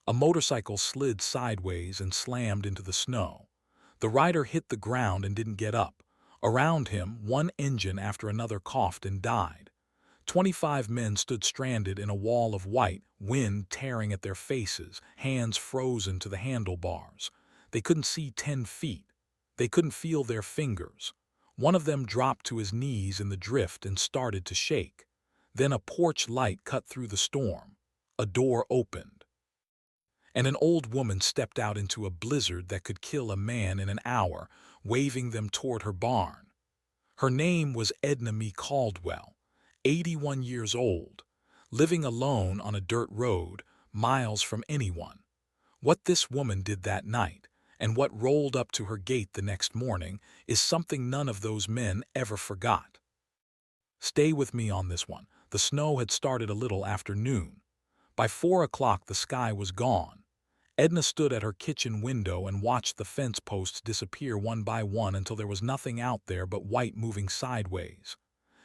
A motorcycle slid sideways and slammed into the snow. The rider hit the ground and didn't get up. Around him, one engine after another coughed and died. 25 men stood stranded in a wall of white, wind tearing at their faces, hands frozen to the handlebars. They couldn't see 10 feet. They couldn't feel their fingers. One of them dropped to his knees in the drift and started to shake. Then a porch light cut through the storm. A door opened, and an old woman stepped out into a blizzard that could kill a man in an hour, waving them toward her barn. Her name was Edna Mee Caldwell, 81 years old, living alone on a dirt road, miles from anyone. What this woman did that night, and what rolled up to her gate the next morning, is something none of those men ever forgot. Stay with me on this one. The snow had started a little after noon. By 4 o'clock the sky was gone. Edna stood at her kitchen window and watched the fence posts disappear one by one until there was nothing out there but white moving sideways.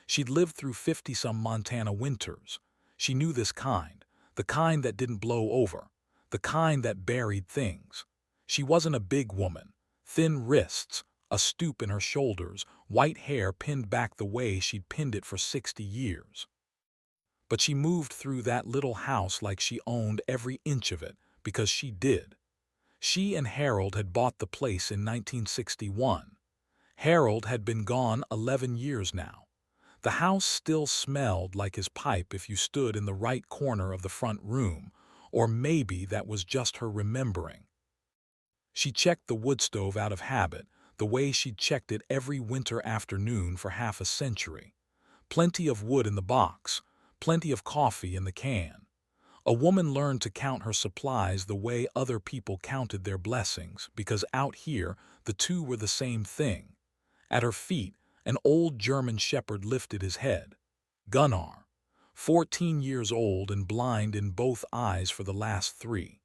She'd lived through 50-some Montana winters. She knew this kind, the kind that didn't blow over, the kind that buried things. She wasn't a big woman, thin wrists, a stoop in her shoulders, white hair pinned back the way she'd pinned it for 60 years. But she moved through that little house like she owned every inch of it, because she did. She and Harold had bought the place in 1961. Harold had been gone 11 years now. The house still smelled like his pipe if you stood in the right corner of the front room, or maybe that was just her remembering. She checked the wood stove out of habit, the way she'd checked it every winter afternoon for half a century. Plenty of wood in the box, plenty of coffee in the can. A woman learned to count her supplies the way other people counted their blessings, because out here the two were the same thing. At her feet, an old German shepherd lifted his head. Gunnar, 14 years old and blind in both eyes for the last 3.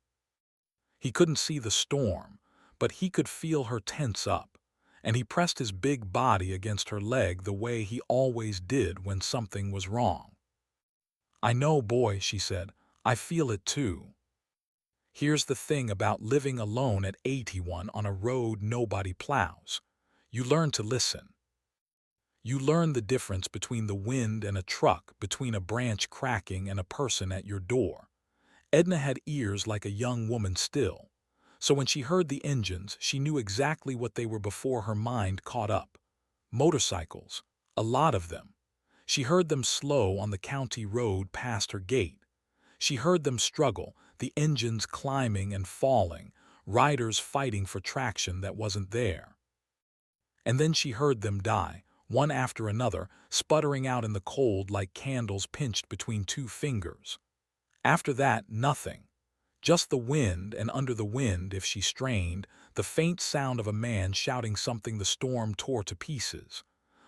He couldn't see the storm, but he could feel her tense up, and he pressed his big body against her leg the way he always did when something was wrong. "I know, boy," she said. "I feel it too. Here's the thing about living alone at 81 on a road nobody plows. You learn to listen. You learn the difference between the wind and a truck, between a branch cracking and a person at your door." Edna had ears like a young woman still, so when she heard the engines, she knew exactly what they were before her mind caught up. Motorcycles, a lot of them. She heard them slow on the county road past her gate. She heard them struggle, the engines climbing and falling, riders fighting for traction that wasn't there. And then she heard them die, one after another, sputtering out in the cold like candles pinched between 2 fingers. After that, nothing. Just the wind, and under the wind, if she strained, the faint sound of a man shouting something the storm tore to pieces.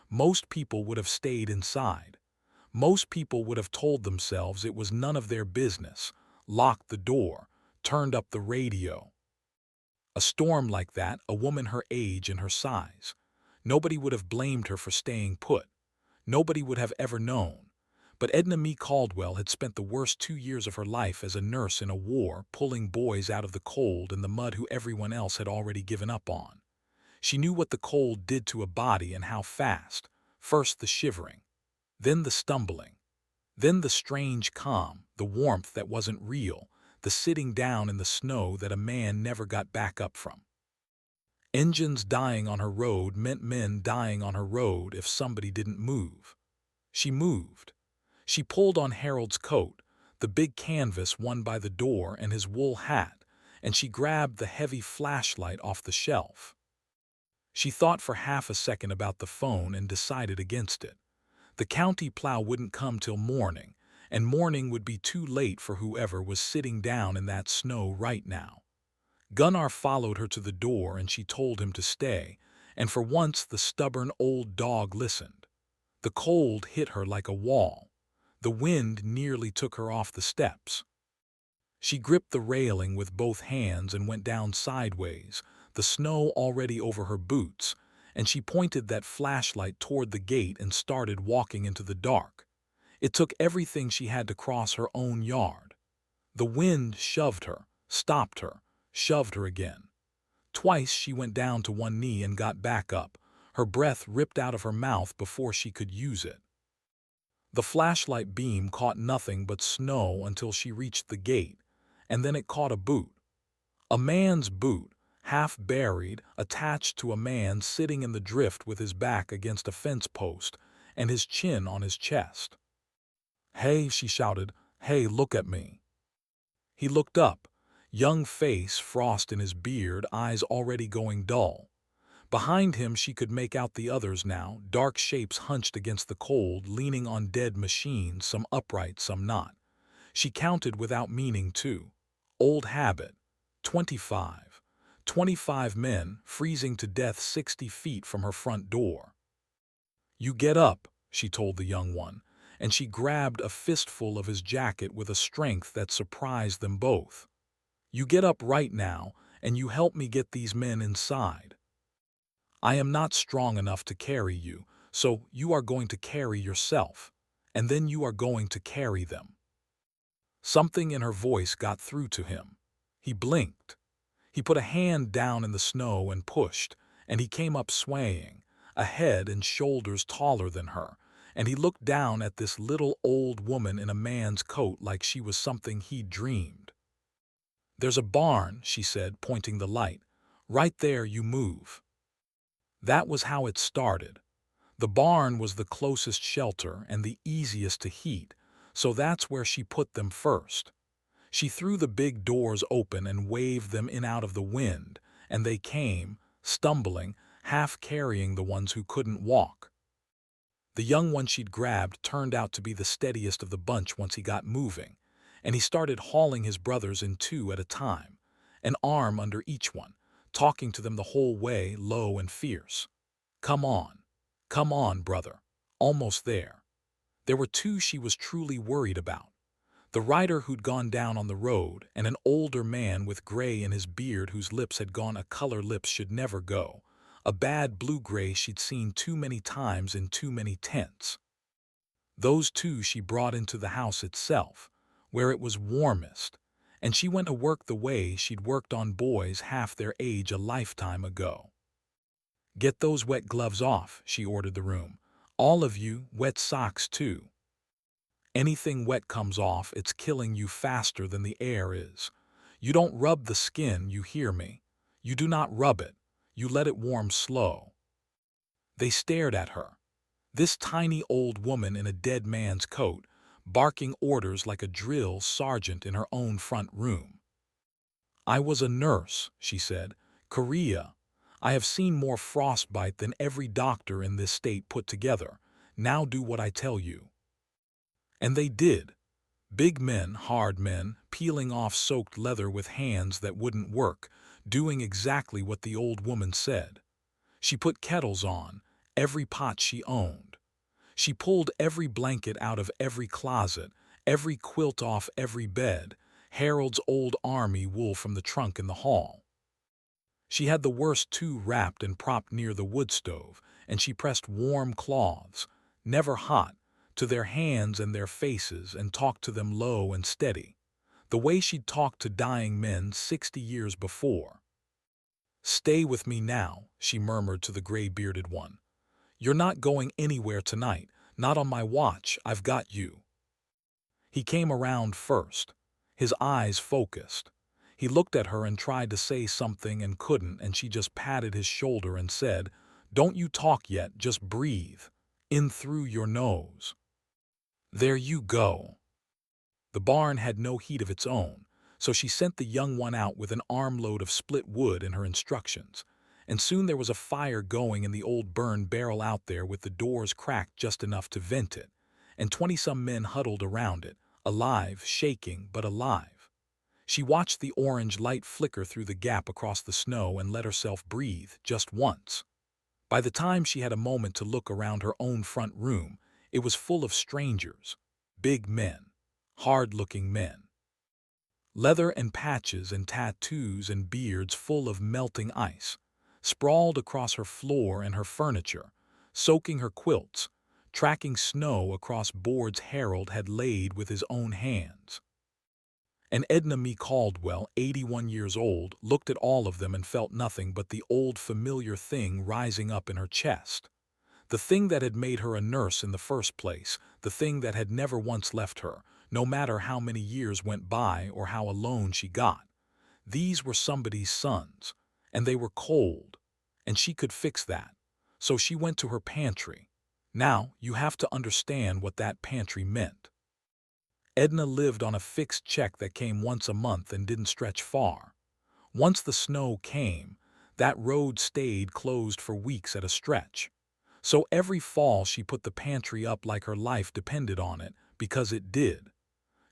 Most people would have stayed inside. Most people would have told themselves it was none of their business, locked the door, turned up the radio. A storm like that, a woman her age and her size. Nobody would have blamed her for staying put. Nobody would have ever known. But Edna Mee Caldwell had spent the worst 2 years of her life as a nurse in a war, pulling boys out of the cold and the mud who everyone else had already given up on. She knew what the cold did to a body and how fast. First the shivering, then the stumbling, then the strange calm, the warmth that wasn't real, the sitting down in the snow that a man never got back up from. Engines dying on her road meant men dying on her road if somebody didn't move. She moved. She pulled on Harold's coat, the big canvas one by the door, and his wool hat, and she grabbed the heavy flashlight off the shelf. She thought for half a second about the phone and decided against it. The county plow wouldn't come till morning, and morning would be too late for whoever was sitting down in that snow right now. Gunnar followed her to the door and she told him to stay, and for once the stubborn old dog listened. The cold hit her like a wall. The wind nearly took her off the steps. She gripped the railing with both hands and went down sideways, the snow already over her boots, and she pointed that flashlight toward the gate and started walking into the dark. It took everything she had to cross her own yard. The wind shoved her, stopped her, shoved her again. Twice she went down to one knee and got back up, her breath ripped out of her mouth before she could use it. The flashlight beam caught nothing but snow until she reached the gate, and then it caught a boot. A man's boot, half buried, attached to a man sitting in the drift with his back against a fence post and his chin on his chest. "Hey," she shouted, "hey, look at me." He looked up, young face, frost in his beard, eyes already going dull. Behind him she could make out the others now, dark shapes hunched against the cold, leaning on dead machines, some upright, some not. She counted without meaning, too. Old habit. 25. 25 men, freezing to death 60 feet from her front door. "You get up," she told the young one, and she grabbed a fistful of his jacket with a strength that surprised them both. "You get up right now, and you help me get these men inside. I am not strong enough to carry you, so you are going to carry yourself, and then you are going to carry them." Something in her voice got through to him. He blinked. He put a hand down in the snow and pushed, and he came up swaying, a head and shoulders taller than her, and he looked down at this little old woman in a man's coat like she was something he'd dreamed. "There's a barn," she said, pointing the light. "Right there, you move." That was how it started. The barn was the closest shelter and the easiest to heat, so that's where she put them first. She threw the big doors open and waved them in out of the wind, and they came, stumbling, half carrying the ones who couldn't walk. The young one she'd grabbed turned out to be the steadiest of the bunch once he got moving, and he started hauling his brothers in two at a time, an arm under each one, talking to them the whole way, low and fierce. Come on, brother. Almost there." There were two she was truly worried about. The rider who'd gone down on the road, and an older man with gray in his beard whose lips had gone a color lips should never go, a bad blue-gray she'd seen too many times in too many tents. Those two she brought into the house itself, where it was warmest, and she went to work the way she'd worked on boys half their age a lifetime ago. "Get those wet gloves off," she ordered the room. "All of you, wet socks too. Anything wet comes off, it's killing you faster than the air is. You don't rub the skin, you hear me? You do not rub it. You let it warm slow." They stared at her. This tiny old woman in a dead man's coat, barking orders like a drill sergeant in her own front room. "I was a nurse," she said. "Korea. I have seen more frostbite than every doctor in this state put together. Now do what I tell you." And they did. Big men, hard men, peeling off soaked leather with hands that wouldn't work, doing exactly what the old woman said. She put kettles on, every pot she owned. She pulled every blanket out of every closet, every quilt off every bed, Harold's old army wool from the trunk in the hall. She had the worst two wrapped and propped near the wood stove, and she pressed warm cloths, never hot, to their hands and their faces and talked to them low and steady, the way she'd talked to dying men 60 years before. "Stay with me now," she murmured to the gray-bearded one. "You're not going anywhere tonight, not on my watch, I've got you." He came around first, his eyes focused. He looked at her and tried to say something and couldn't, and she just patted his shoulder and said, "Don't you talk yet, just breathe. In through your nose. There you go." The barn had no heat of its own, so she sent the young one out with an armload of split wood in her instructions, and soon there was a fire going in the old burn barrel out there with the doors cracked just enough to vent it, and 20-some men huddled around it, alive, shaking, but alive. She watched the orange light flicker through the gap across the snow and let herself breathe just once. By the time she had a moment to look around her own front room, it was full of strangers, big men, hard-looking men. Leather and patches and tattoos and beards full of melting ice, sprawled across her floor and her furniture, soaking her quilts, tracking snow across boards Harold had laid with his own hands. And Edna Me Caldwell, 81 years old, looked at all of them and felt nothing but the old familiar thing rising up in her chest. The thing that had made her a nurse in the first place, the thing that had never once left her, no matter how many years went by or how alone she got. These were somebody's sons, and they were cold, and she could fix that. So she went to her pantry. Now, you have to understand what that pantry meant. Edna lived on a fixed check that came once a month and didn't stretch far. Once the snow came, that road stayed closed for weeks at a stretch. So every fall she put the pantry up like her life depended on it, because it did.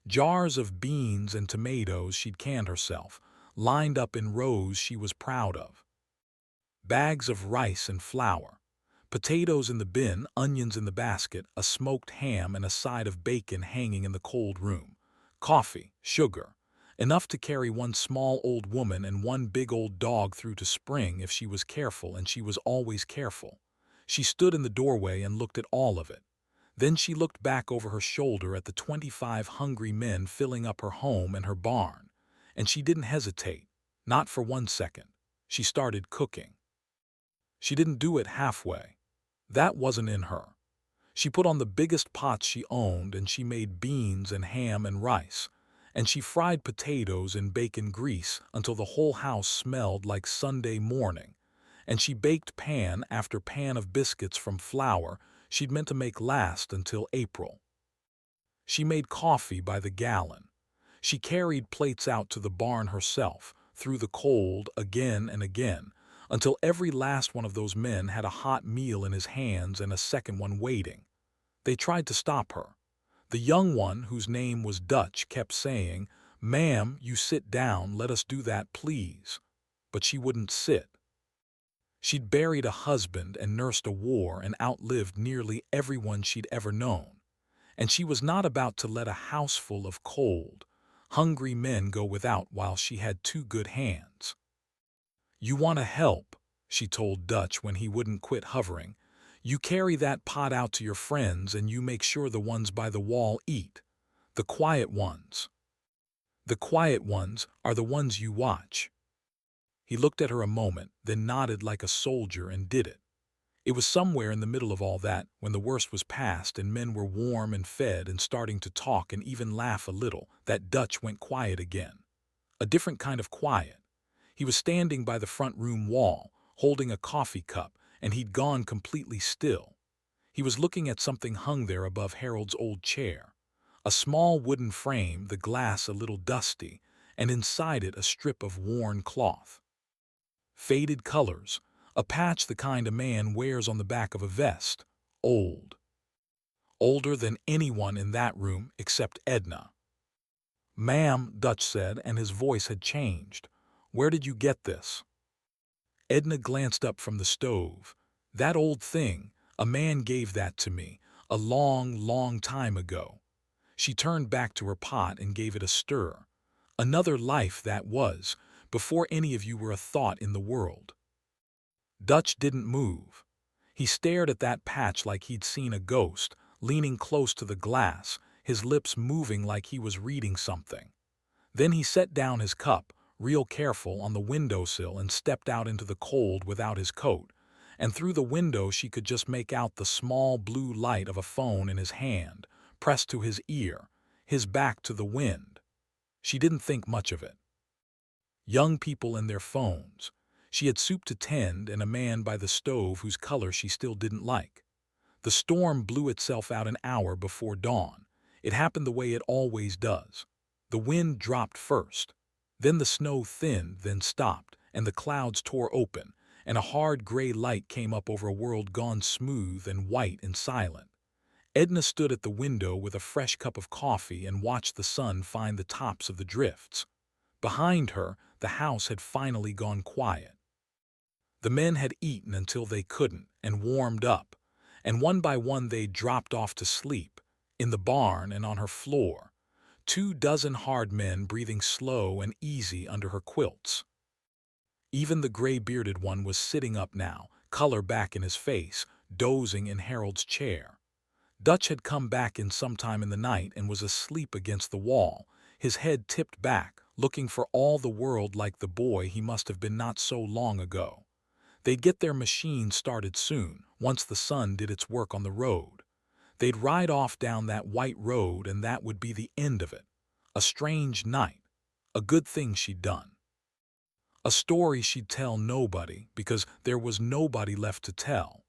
Jars of beans and tomatoes she'd canned herself, lined up in rows she was proud of. Bags of rice and flour. Potatoes in the bin, onions in the basket, a smoked ham and a side of bacon hanging in the cold room. Coffee, sugar. Enough to carry one small old woman and one big old dog through to spring if she was careful, and she was always careful. She stood in the doorway and looked at all of it. Then she looked back over her shoulder at the 25 hungry men filling up her home and her barn. And she didn't hesitate, not for 1 second. She started cooking. She didn't do it halfway. That wasn't in her. She put on the biggest pots she owned, and she made beans and ham and rice. And she fried potatoes in bacon grease until the whole house smelled like Sunday morning. And she baked pan after pan of biscuits from flour she'd meant to make last until April. She made coffee by the gallon. She carried plates out to the barn herself, through the cold again and again, until every last one of those men had a hot meal in his hands and a second one waiting. They tried to stop her. The young one, whose name was Dutch, kept saying, "Ma'am, you sit down, let us do that, please." But she wouldn't sit. She'd buried a husband and nursed a war and outlived nearly everyone she'd ever known. And she was not about to let a house full of cold, hungry men go without while she had two good hands. "You want to help," she told Dutch when he wouldn't quit hovering. "You carry that pot out to your friends and you make sure the ones by the wall eat. The quiet ones. The quiet ones are the ones you watch." He looked at her a moment, then nodded like a soldier and did it. It was somewhere in the middle of all that, when the worst was past and men were warm and fed and starting to talk and even laugh a little, that Dutch went quiet again. A different kind of quiet. He was standing by the front room wall, holding a coffee cup, and he'd gone completely still. He was looking at something hung there above Harold's old chair. A small wooden frame, the glass a little dusty, and inside it a strip of worn cloth. Faded colors, a patch the kind a man wears on the back of a vest. Old. Older than anyone in that room except Edna. "Ma'am," Dutch said, and his voice had changed. "Where did you get this?" Edna glanced up from the stove. "That old thing, a man gave that to me, a long, long time ago." She turned back to her pot and gave it a stir. "Another life that was, before any of you were a thought in the world." Dutch didn't move. He stared at that patch like he'd seen a ghost, leaning close to the glass, his lips moving like he was reading something. Then he set down his cup, real careful, on the windowsill and stepped out into the cold without his coat, and through the window she could just make out the small blue light of a phone in his hand, pressed to his ear, his back to the wind. She didn't think much of it. Young people and their phones. She had soup to tend and a man by the stove whose color she still didn't like. The storm blew itself out an hour before dawn. It happened the way it always does. The wind dropped first. Then the snow thinned, then stopped, and the clouds tore open, and a hard gray light came up over a world gone smooth and white and silent. Edna stood at the window with a fresh cup of coffee and watched the sun find the tops of the drifts. Behind her, the house had finally gone quiet. The men had eaten until they couldn't and warmed up, and one by one they dropped off to sleep, in the barn and on her floor, 24 hard men breathing slow and easy under her quilts. Even the gray-bearded one was sitting up now, color back in his face, dozing in Harold's chair. Dutch had come back in sometime in the night and was asleep against the wall, his head tipped back, looking for all the world like the boy he must have been not so long ago. They'd get their machine started soon, once the sun did its work on the road. They'd ride off down that white road, and that would be the end of it. A strange night. A good thing she'd done. A story she'd tell nobody, because there was nobody left to tell.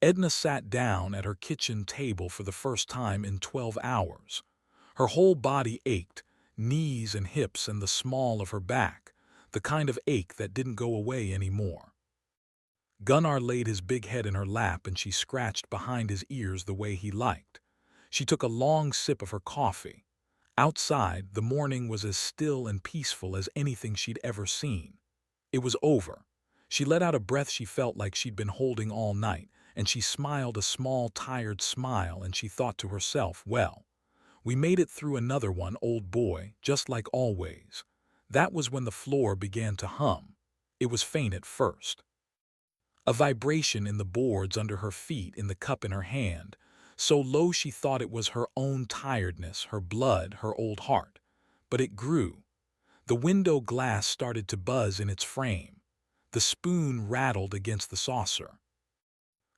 Edna sat down at her kitchen table for the first time in 12 hours. Her whole body ached, knees and hips and the small of her back, the kind of ache that didn't go away anymore. Gunnar laid his big head in her lap and she scratched behind his ears the way he liked. She took a long sip of her coffee. Outside, the morning was as still and peaceful as anything she'd ever seen. It was over. She let out a breath she felt like she'd been holding all night, and she smiled a small, tired smile, and she thought to herself, well, we made it through another one, old boy, just like always. That was when the floor began to hum. It was faint at first. A vibration in the boards under her feet, in the cup in her hand, so low she thought it was her own tiredness, her blood, her old heart. But it grew. The window glass started to buzz in its frame. The spoon rattled against the saucer.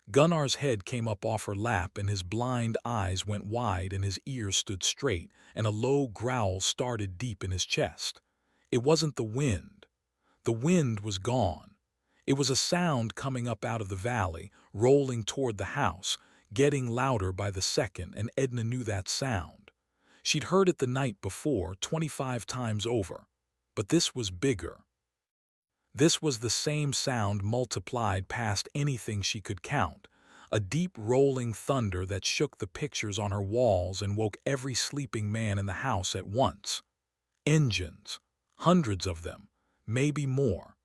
Gunnar's head came up off her lap and his blind eyes went wide and his ears stood straight and a low growl started deep in his chest. It wasn't the wind. The wind was gone. It was a sound coming up out of the valley, rolling toward the house, getting louder by the second, and Edna knew that sound. She'd heard it the night before, 25 times over. But this was bigger. This was the same sound multiplied past anything she could count, a deep rolling thunder that shook the pictures on her walls and woke every sleeping man in the house at once. Engines. Hundreds of them. Maybe more.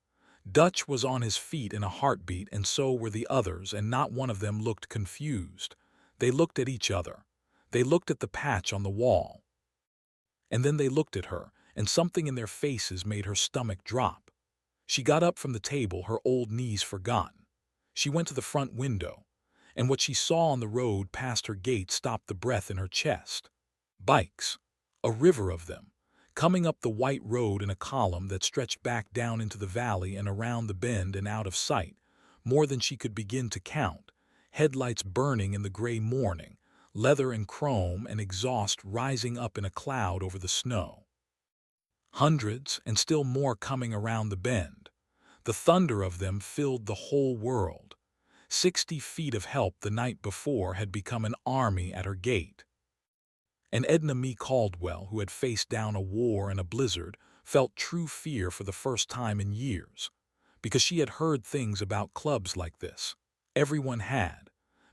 Dutch was on his feet in a heartbeat, and so were the others, and not one of them looked confused. They looked at each other. They looked at the patch on the wall. And then they looked at her, and something in their faces made her stomach drop. She got up from the table, her old knees forgotten. She went to the front window, and what she saw on the road past her gate stopped the breath in her chest. Bikes. A river of them. Coming up the white road in a column that stretched back down into the valley and around the bend and out of sight, more than she could begin to count, headlights burning in the gray morning, leather and chrome and exhaust rising up in a cloud over the snow. Hundreds, and still more coming around the bend. The thunder of them filled the whole world. 60 feet of help the night before had become an army at her gate. And Edna Mee Caldwell, who had faced down a war and a blizzard, felt true fear for the first time in years. Because she had heard things about clubs like this. Everyone had.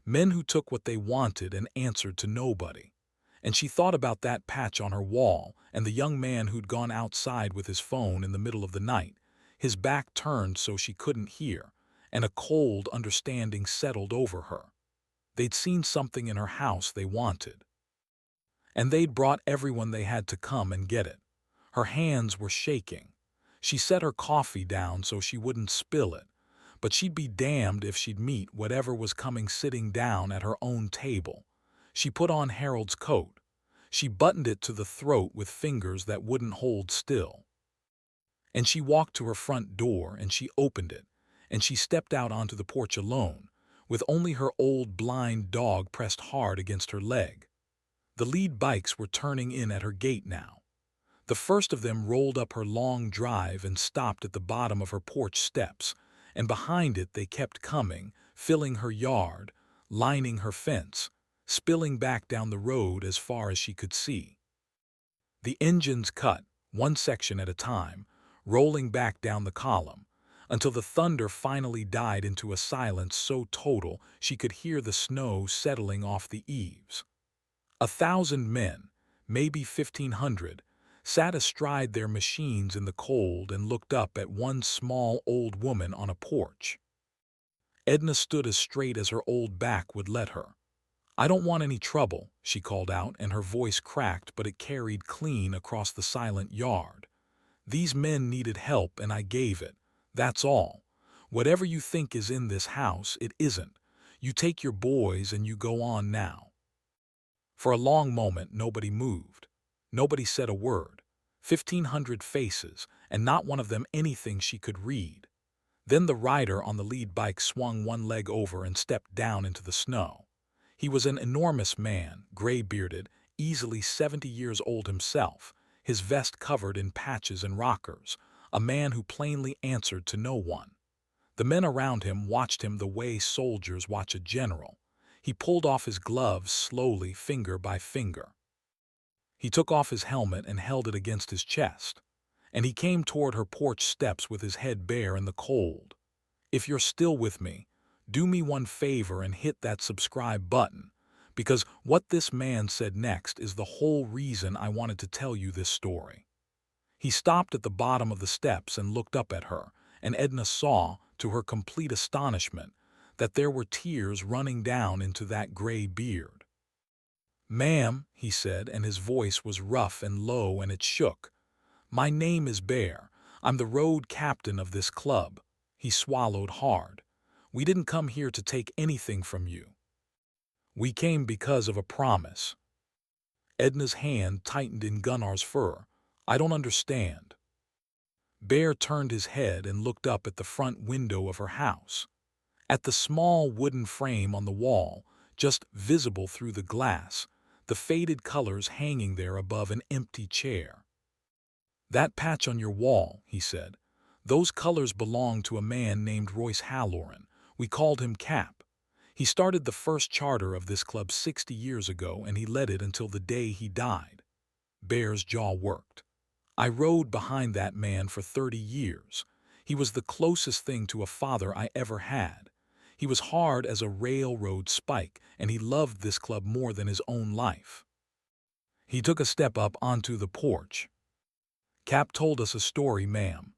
Men who took what they wanted and answered to nobody. And she thought about that patch on her wall and the young man who'd gone outside with his phone in the middle of the night, his back turned so she couldn't hear, and a cold understanding settled over her. They'd seen something in her house they wanted. And they'd brought everyone they had to come and get it. Her hands were shaking. She set her coffee down so she wouldn't spill it, but she'd be damned if she'd meet whatever was coming sitting down at her own table. She put on Harold's coat. She buttoned it to the throat with fingers that wouldn't hold still. And she walked to her front door and she opened it, and she stepped out onto the porch alone, with only her old blind dog pressed hard against her leg. The lead bikes were turning in at her gate now. The first of them rolled up her long drive and stopped at the bottom of her porch steps, and behind it they kept coming, filling her yard, lining her fence, spilling back down the road as far as she could see. The engines cut, one section at a time, rolling back down the column, until the thunder finally died into a silence so total she could hear the snow settling off the eaves. 1,000 men, maybe 1,500, sat astride their machines in the cold and looked up at one small old woman on a porch. Edna stood as straight as her old back would let her. "I don't want any trouble," she called out, and her voice cracked, but it carried clean across the silent yard. "These men needed help and I gave it. That's all. Whatever you think is in this house, it isn't. You take your boys and you go on now." For a long moment nobody moved. Nobody said a word. 1,500 faces, and not one of them anything she could read. Then the rider on the lead bike swung one leg over and stepped down into the snow. He was an enormous man, gray-bearded, easily 70 years old himself, his vest covered in patches and rockers, a man who plainly answered to no one. The men around him watched him the way soldiers watch a general. He pulled off his gloves slowly, finger by finger. He took off his helmet and held it against his chest. And he came toward her porch steps with his head bare in the cold. If you're still with me, do me one favor and hit that subscribe button, because what this man said next is the whole reason I wanted to tell you this story. He stopped at the bottom of the steps and looked up at her, and Edna saw, to her complete astonishment, that there were tears running down into that gray beard. "Ma'am," he said, and his voice was rough and low and it shook. "My name is Bear. I'm the road captain of this club." He swallowed hard. "We didn't come here to take anything from you. We came because of a promise." Edna's hand tightened in Gunnar's fur. "I don't understand." Bear turned his head and looked up at the front window of her house. At the small wooden frame on the wall, just visible through the glass, the faded colors hanging there above an empty chair. "That patch on your wall," he said, "those colors belong to a man named Royce Halloran. We called him Cap. He started the first charter of this club 60 years ago, and he led it until the day he died." Bear's jaw worked. "I rode behind that man for 30 years. He was the closest thing to a father I ever had. He was hard as a railroad spike, and he loved this club more than his own life." He took a step up onto the porch. "Cap told us a story, ma'am.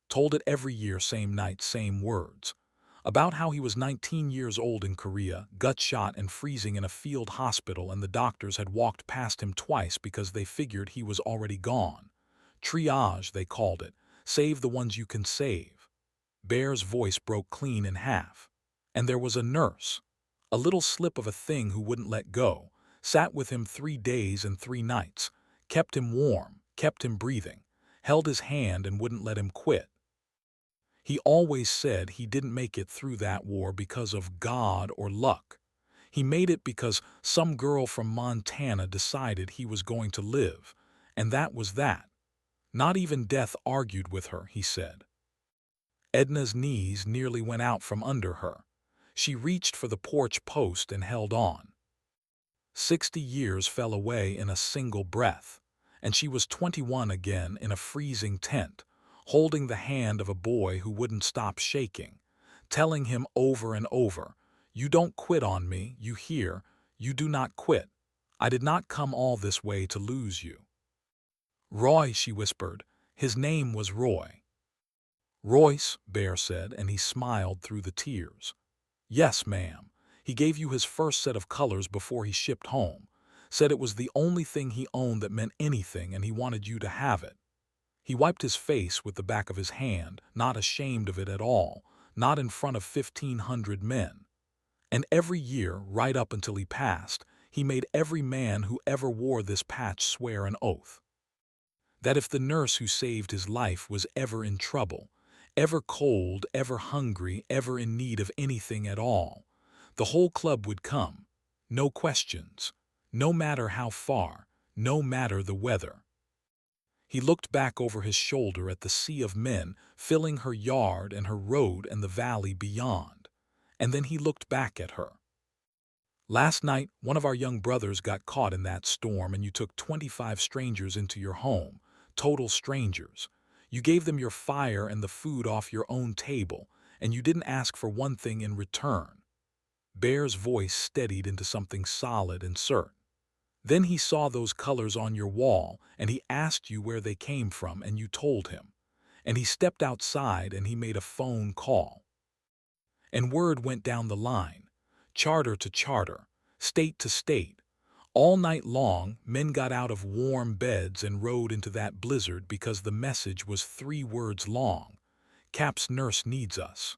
Told it every year, same night, same words. About how he was 19 years old in Korea, gut shot and freezing in a field hospital, and the doctors had walked past him twice because they figured he was already gone. Triage, they called it. Save the ones you can save." Bear's voice broke clean in half. "And there was a nurse, a little slip of a thing who wouldn't let go, sat with him 3 days and 3 nights, kept him warm, kept him breathing, held his hand and wouldn't let him quit. He always said he didn't make it through that war because of God or luck. He made it because some girl from Montana decided he was going to live, and that was that. Not even death argued with her," he said. Edna's knees nearly went out from under her. She reached for the porch post and held on. 60 years fell away in a single breath, and she was 21 again in a freezing tent, holding the hand of a boy who wouldn't stop shaking, telling him over and over, "You don't quit on me, you hear? You do not quit. I did not come all this way to lose you." "Roy," she whispered. His name was Roy. "Royce," Bear said, and he smiled through the tears. "Yes, ma'am. He gave you his first set of colors before he shipped home. Said it was the only thing he owned that meant anything, and he wanted you to have it." He wiped his face with the back of his hand, not ashamed of it at all, not in front of 1,500 men. "And every year, right up until he passed, he made every man who ever wore this patch swear an oath that if the nurse who saved his life was ever in trouble, ever cold, ever hungry, ever in need of anything at all, the whole club would come, no questions, no matter how far, no matter the weather." He looked back over his shoulder at the sea of men filling her yard and her road and the valley beyond, and then he looked back at her. "Last night, one of our young brothers got caught in that storm, and you took 25 strangers into your home, total strangers. You gave them your fire and the food off your own table, and you didn't ask for one thing in return." Bear's voice steadied into something solid and certain. "Then he saw those colors on your wall, and he asked you where they came from, and you told him. And he stepped outside and he made a phone call. And word went down the line, charter to charter, state to state. All night long, men got out of warm beds and rode into that blizzard because the message was 3 words long: Cap's nurse needs us."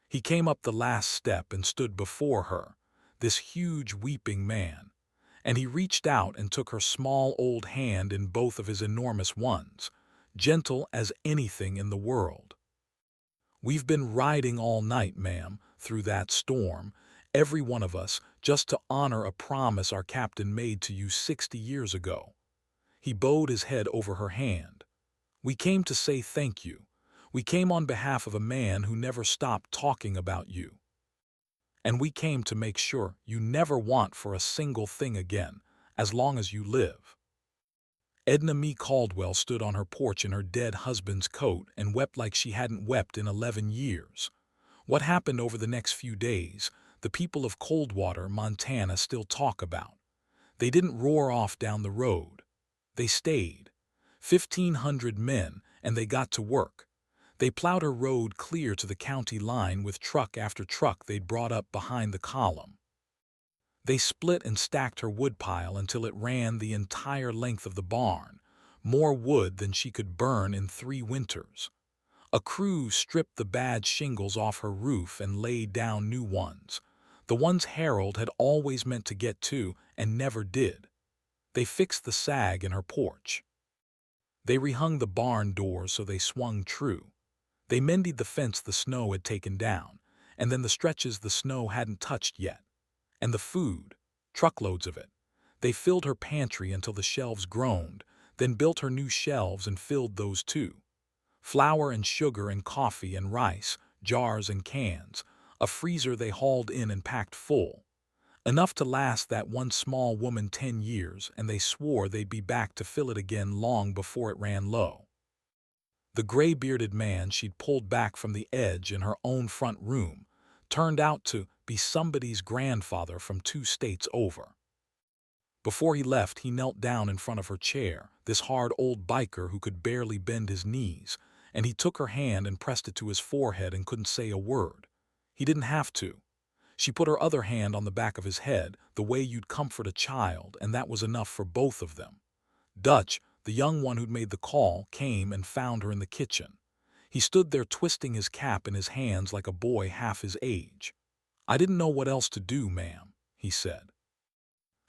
He came up the last step and stood before her, this huge weeping man, and he reached out and took her small old hand in both of his enormous ones, gentle as anything in the world. "We've been riding all night, ma'am, through that storm, every one of us, just to honor a promise our captain made to you 60 years ago." He bowed his head over her hand. "We came to say thank you. We came on behalf of a man who never stopped talking about you. And we came to make sure you never want for a single thing again, as long as you live." Edna Mee Caldwell stood on her porch in her dead husband's coat and wept like she hadn't wept in 11 years. What happened over the next few days, the people of Coldwater, Montana still talk about. They didn't roar off down the road. They stayed. 1,500 men, and they got to work. They plowed her road clear to the county line with truck after truck they'd brought up behind the column. They split and stacked her woodpile until it ran the entire length of the barn, more wood than she could burn in 3 winters. A crew stripped the bad shingles off her roof and laid down new ones, the ones Harold had always meant to get to and never did. They fixed the sag in her porch. They rehung the barn doors so they swung true. They mended the fence the snow had taken down, and then the stretches the snow hadn't touched yet. And the food, truckloads of it. They filled her pantry until the shelves groaned, then built her new shelves and filled those too. Flour and sugar and coffee and rice, jars and cans, a freezer they hauled in and packed full. Enough to last that one small woman 10 years, and they swore they'd be back to fill it again long before it ran low. The gray-bearded man she'd pulled back from the edge in her own front room turned out to be somebody's grandfather from 2 states over. Before he left, he knelt down in front of her chair, this hard old biker who could barely bend his knees, and he took her hand and pressed it to his forehead and couldn't say a word. He didn't have to. She put her other hand on the back of his head, the way you'd comfort a child, and that was enough for both of them. Dutch, the young one who'd made the call, came and found her in the kitchen. He stood there twisting his cap in his hands like a boy half his age. "I didn't know what else to do, ma'am," he said.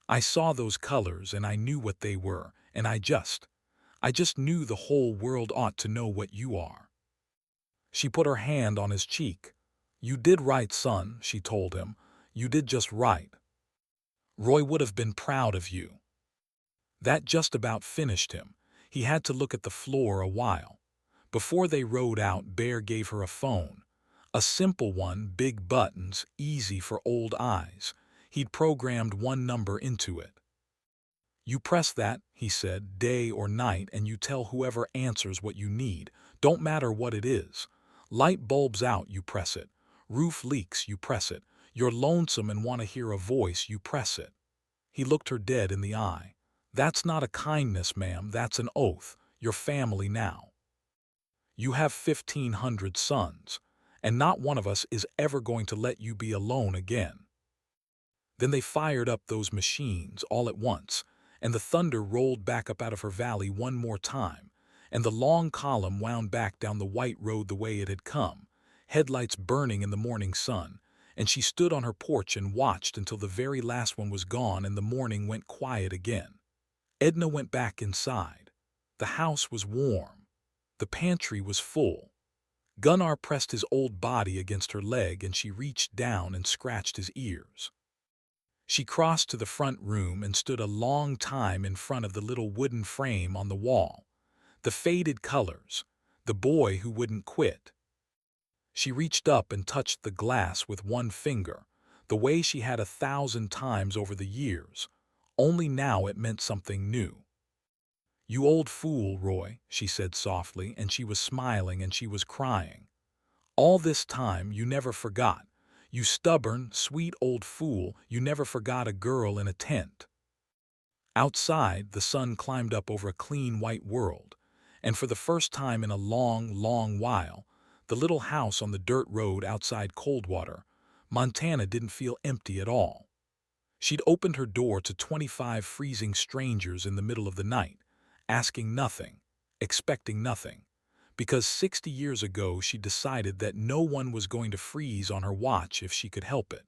"I saw those colors and I knew what they were, and I just knew the whole world ought to know what you are." She put her hand on his cheek. "You did right, son," she told him. "You did just right. Roy would have been proud of you." That just about finished him. He had to look at the floor a while. Before they rode out, Bear gave her a phone. A simple one, big buttons, easy for old eyes. He'd programmed one number into it. "You press that," he said, "day or night, and you tell whoever answers what you need. Don't matter what it is. Light bulbs out, you press it. Roof leaks, you press it. You're lonesome and want to hear a voice, you press it." He looked her dead in the eye. "That's not a kindness, ma'am, that's an oath. You're family now. You have 1,500 sons, and not one of us is ever going to let you be alone again." Then they fired up those machines all at once, and the thunder rolled back up out of her valley one more time, and the long column wound back down the white road the way it had come, headlights burning in the morning sun, and she stood on her porch and watched until the very last one was gone and the morning went quiet again. Edna went back inside. The house was warm. The pantry was full. Gunnar pressed his old body against her leg and she reached down and scratched his ears. She crossed to the front room and stood a long time in front of the little wooden frame on the wall. The faded colors. The boy who wouldn't quit. She reached up and touched the glass with one finger, the way she had 1,000 times over the years. Only now it meant something new. "You old fool, Roy," she said softly, and she was smiling and she was crying. "All this time you never forgot. You stubborn, sweet old fool, you never forgot a girl in a tent." Outside, the sun climbed up over a clean white world, and for the first time in a long, long while, the little house on the dirt road outside Coldwater, Montana didn't feel empty at all. She'd opened her door to 25 freezing strangers in the middle of the night, asking nothing, expecting nothing, because 60 years ago she decided that no one was going to freeze on her watch if she could help it,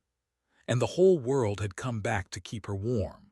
and the whole world had come back to keep her warm.